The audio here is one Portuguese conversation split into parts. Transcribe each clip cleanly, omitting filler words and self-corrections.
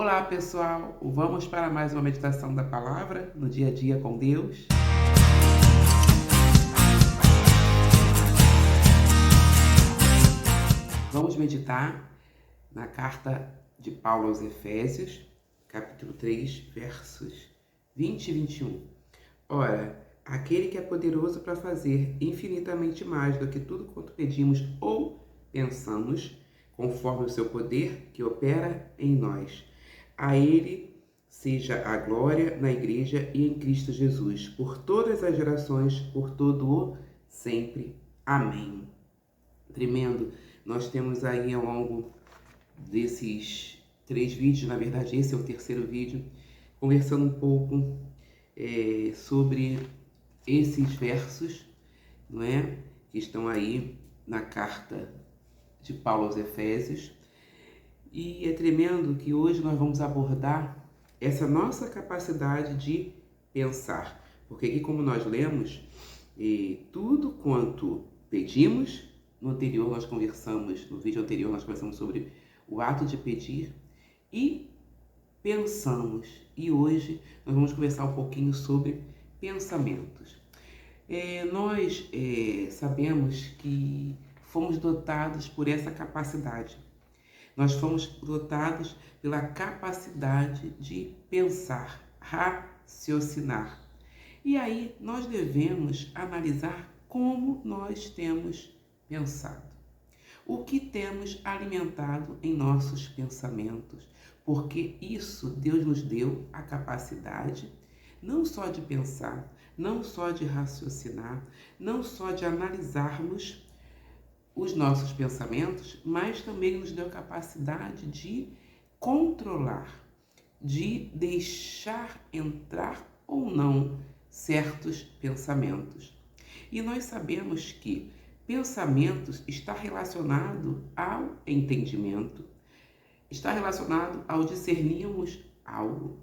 Olá, pessoal! Vamos para mais uma meditação da palavra no dia a dia com Deus. Vamos meditar na carta de Paulo aos Efésios, capítulo 3, versos 20 e 21. Ora, aquele que é poderoso para fazer infinitamente mais do que tudo quanto pedimos ou pensamos, conforme o seu poder que opera em nós. A ele seja a glória na igreja e em Cristo Jesus, por todas as gerações, por todo o sempre. Amém. Tremendo. Nós temos aí ao longo desses 3 vídeos, na verdade esse é o terceiro vídeo, conversando um pouco sobre esses versos, não é? Que estão aí na carta de Paulo aos Efésios. E é tremendo que hoje nós vamos abordar essa nossa capacidade de pensar. Porque aqui, como nós lemos, tudo quanto pedimos, no vídeo anterior nós conversamos sobre o ato de pedir e pensamos. E hoje nós vamos conversar um pouquinho sobre pensamentos. Nós sabemos que fomos dotados por essa capacidade. Nós fomos dotados pela capacidade de pensar, raciocinar. E aí nós devemos analisar como nós temos pensado. O que temos alimentado em nossos pensamentos. Porque isso Deus nos deu a capacidade não só de pensar, não só de raciocinar, não só de analisarmos os nossos pensamentos, mas também nos deu a capacidade de controlar, de deixar entrar ou não certos pensamentos. E nós sabemos que pensamentos está relacionado ao entendimento, está relacionado ao discernirmos algo.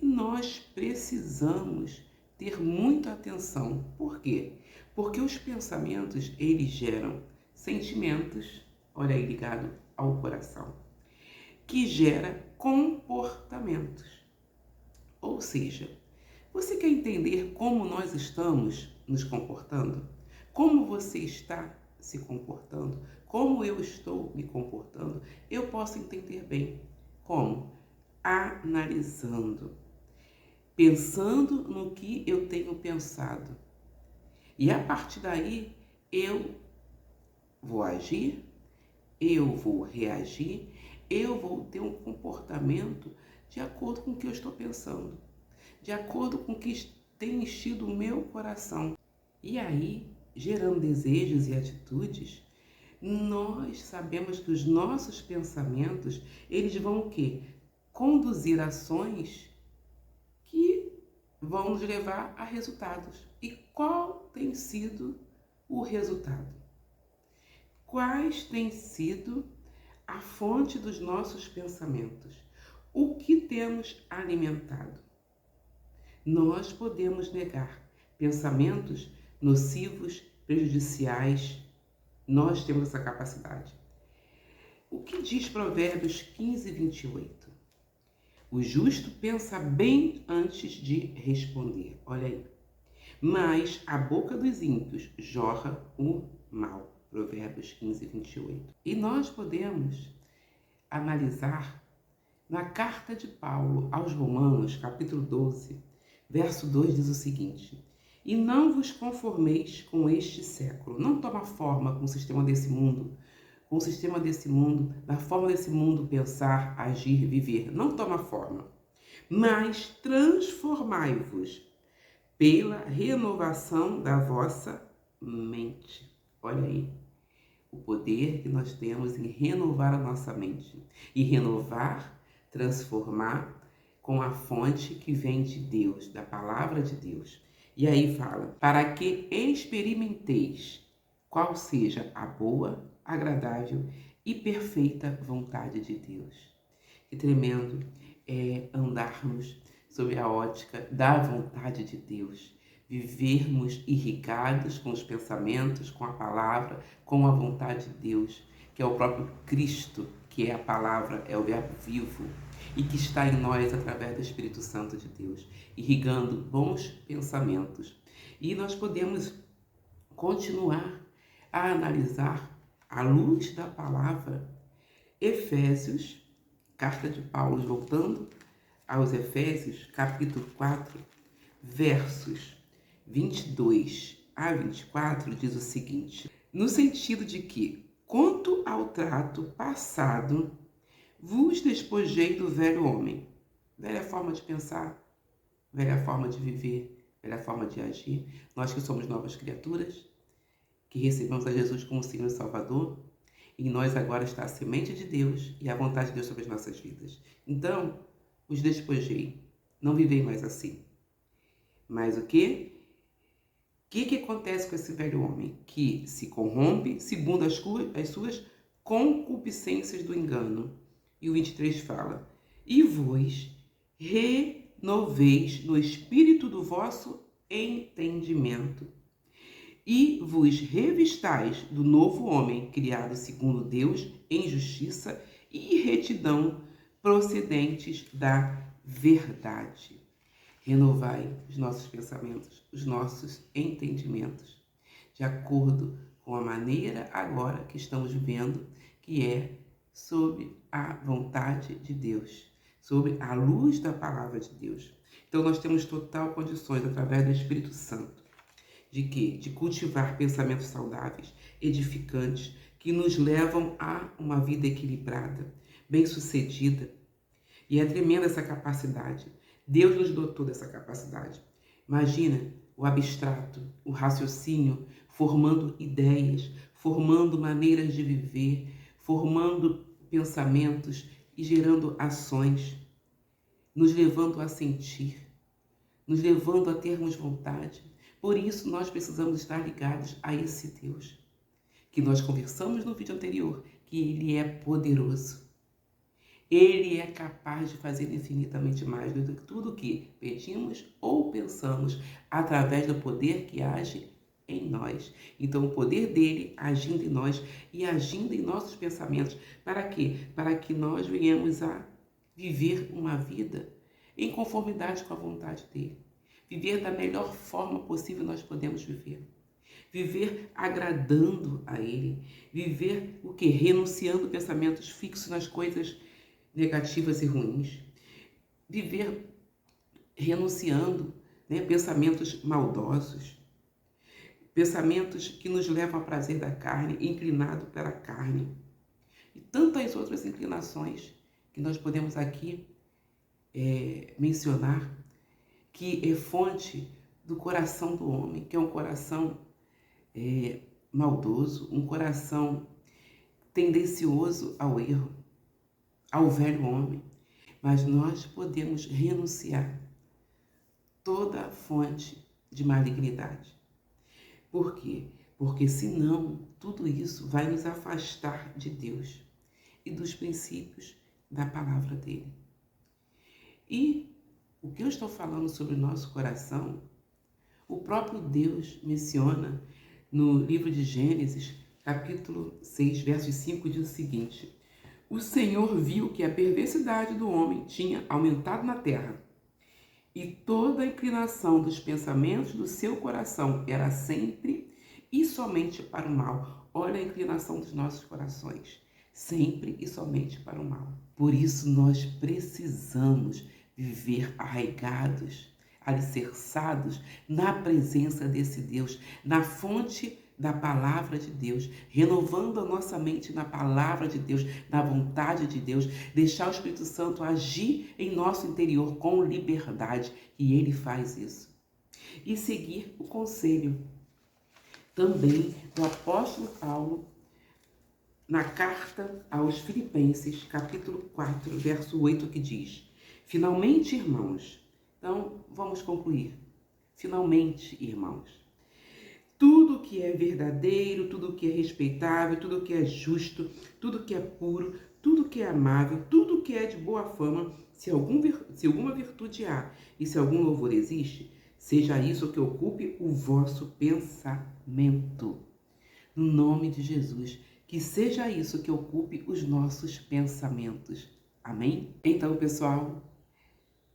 E nós precisamos ter muita atenção. Por quê? Porque os pensamentos, eles geram sentimentos, olha aí ligado ao coração, que gera comportamentos. Ou seja, você quer entender como nós estamos nos comportando? Como você está se comportando? Como eu estou me comportando? Eu posso entender bem. Como? Analisando. Pensando no que eu tenho pensado. E a partir daí, eu vou agir, eu vou reagir, eu vou ter um comportamento de acordo com o que eu estou pensando, de acordo com o que tem enchido o meu coração. E aí, gerando desejos e atitudes, nós sabemos que os nossos pensamentos, eles vão o quê? Conduzir ações que vão nos levar a resultados. E qual tem sido o resultado? Quais tem sido a fonte dos nossos pensamentos? O que temos alimentado? Nós podemos negar pensamentos nocivos, prejudiciais. Nós temos essa capacidade. O que diz Provérbios 15, 28? O justo pensa bem antes de responder. Olha aí. Mas a boca dos ímpios jorra o mal. Provérbios 15, 28. E nós podemos analisar na carta de Paulo aos Romanos, capítulo 12, verso 2, diz o seguinte: E não vos conformeis com este século. Não toma forma com o sistema desse mundo, da forma desse mundo pensar, agir, viver. Não toma forma. Mas transformai-vos pela renovação da vossa mente. Olha aí, o poder que nós temos em renovar a nossa mente. E renovar, transformar com a fonte que vem de Deus, da palavra de Deus. E aí fala, para que experimenteis qual seja a boa, agradável e perfeita vontade de Deus. Que tremendo é andarmos sob a ótica da vontade de Deus. Vivermos irrigados com os pensamentos, com a palavra, com a vontade de Deus, que é o próprio Cristo, que é a palavra, é o verbo vivo. e que está em nós através do Espírito Santo de Deus, irrigando bons pensamentos. E nós podemos continuar a analisar, à luz da palavra, Efésios, carta de Paulo, voltando aos Efésios, capítulo 4, versos 22 a 24, diz o seguinte: no sentido de que, quanto ao trato passado, vos despojei do velho homem, velha forma de pensar, velha forma de viver, velha forma de agir. Nós que somos novas criaturas, que recebemos a Jesus como Senhor e Salvador, em nós agora está a semente de Deus e a vontade de Deus sobre as nossas vidas. Então, os despojei. Não vivei mais assim. Mas o quê? O que acontece com esse velho homem? Que se corrompe segundo as suas concupiscências do engano. E o 23 fala: e vos renoveis no espírito do vosso entendimento, e vos revistais do novo homem, criado segundo Deus, em justiça e retidão, procedentes da verdade. Renovai os nossos pensamentos, os nossos entendimentos, de acordo com a maneira agora que estamos vivendo, que é sob a vontade de Deus, sob a luz da palavra de Deus. Então nós temos total condições, através do Espírito Santo, de quê? De cultivar pensamentos saudáveis, edificantes, que nos levam a uma vida equilibrada, bem-sucedida. E é tremenda essa capacidade. Deus nos dotou dessa capacidade. Imagina o abstrato, o raciocínio, formando ideias, formando maneiras de viver, formando pensamentos e gerando ações, nos levando a sentir, nos levando a termos vontade. Por isso, nós precisamos estar ligados a esse Deus, que nós conversamos no vídeo anterior, que Ele é poderoso. Ele é capaz de fazer infinitamente mais do que tudo que pedimos ou pensamos, através do poder que age em nós. Então, o poder dele agindo em nós e agindo em nossos pensamentos. Para quê? Para que nós venhamos a viver uma vida em conformidade com a vontade dele. Viver da melhor forma possível nós podemos viver. Viver agradando a ele. Viver o quê? Renunciando pensamentos fixos nas coisas negativas e ruins. Viver renunciando, pensamentos maldosos. Pensamentos que nos levam ao prazer da carne, inclinado pela carne. E tantas outras inclinações que nós podemos aqui mencionar, que é fonte do coração do homem, que é um coração maldoso, um coração tendencioso ao erro, ao velho homem. Mas nós podemos renunciar toda a fonte de malignidade. Por quê? Porque senão tudo isso vai nos afastar de Deus e dos princípios da palavra dele. E o que eu estou falando sobre o nosso coração, o próprio Deus menciona no livro de Gênesis, capítulo 6, verso 5, diz o seguinte: o Senhor viu que a perversidade do homem tinha aumentado na terra, e toda a inclinação dos pensamentos do seu coração era sempre e somente para o mal. Olha a inclinação dos nossos corações, sempre e somente para o mal. Por isso nós precisamos viver arraigados, alicerçados na presença desse Deus, na fonte da palavra de Deus, renovando a nossa mente na palavra de Deus, na vontade de Deus, deixar o Espírito Santo agir em nosso interior com liberdade, e ele faz isso. E seguir o conselho também do apóstolo Paulo na carta aos Filipenses, capítulo 4, verso 8, que diz: finalmente, irmãos, então vamos concluir. Finalmente, irmãos, tudo que é verdadeiro, tudo que é respeitável, tudo que é justo, tudo que é puro, tudo que é amável, tudo que é de boa fama, se alguma virtude há e se algum louvor existe, seja isso que ocupe o vosso pensamento. No nome de Jesus, que seja isso que ocupe os nossos pensamentos. Amém? Então, pessoal,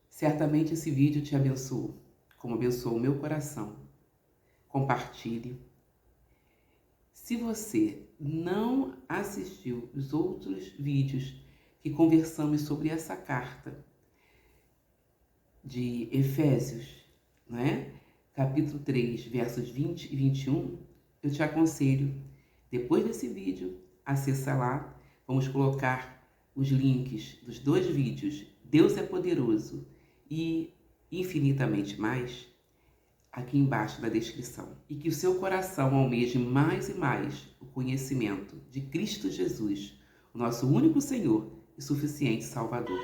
certamente esse vídeo te abençoou, como abençoou o meu coração. Compartilhe. Se você não assistiu os outros vídeos que conversamos sobre essa carta de Efésios, né? Capítulo 3, versos 20 e 21, eu te aconselho, depois desse vídeo, acessa lá, vamos colocar os links dos 2 vídeos, Deus é Poderoso e Infinitamente Mais, aqui embaixo na descrição. E que o seu coração almeje mais e mais o conhecimento de Cristo Jesus, o nosso único Senhor e suficiente Salvador.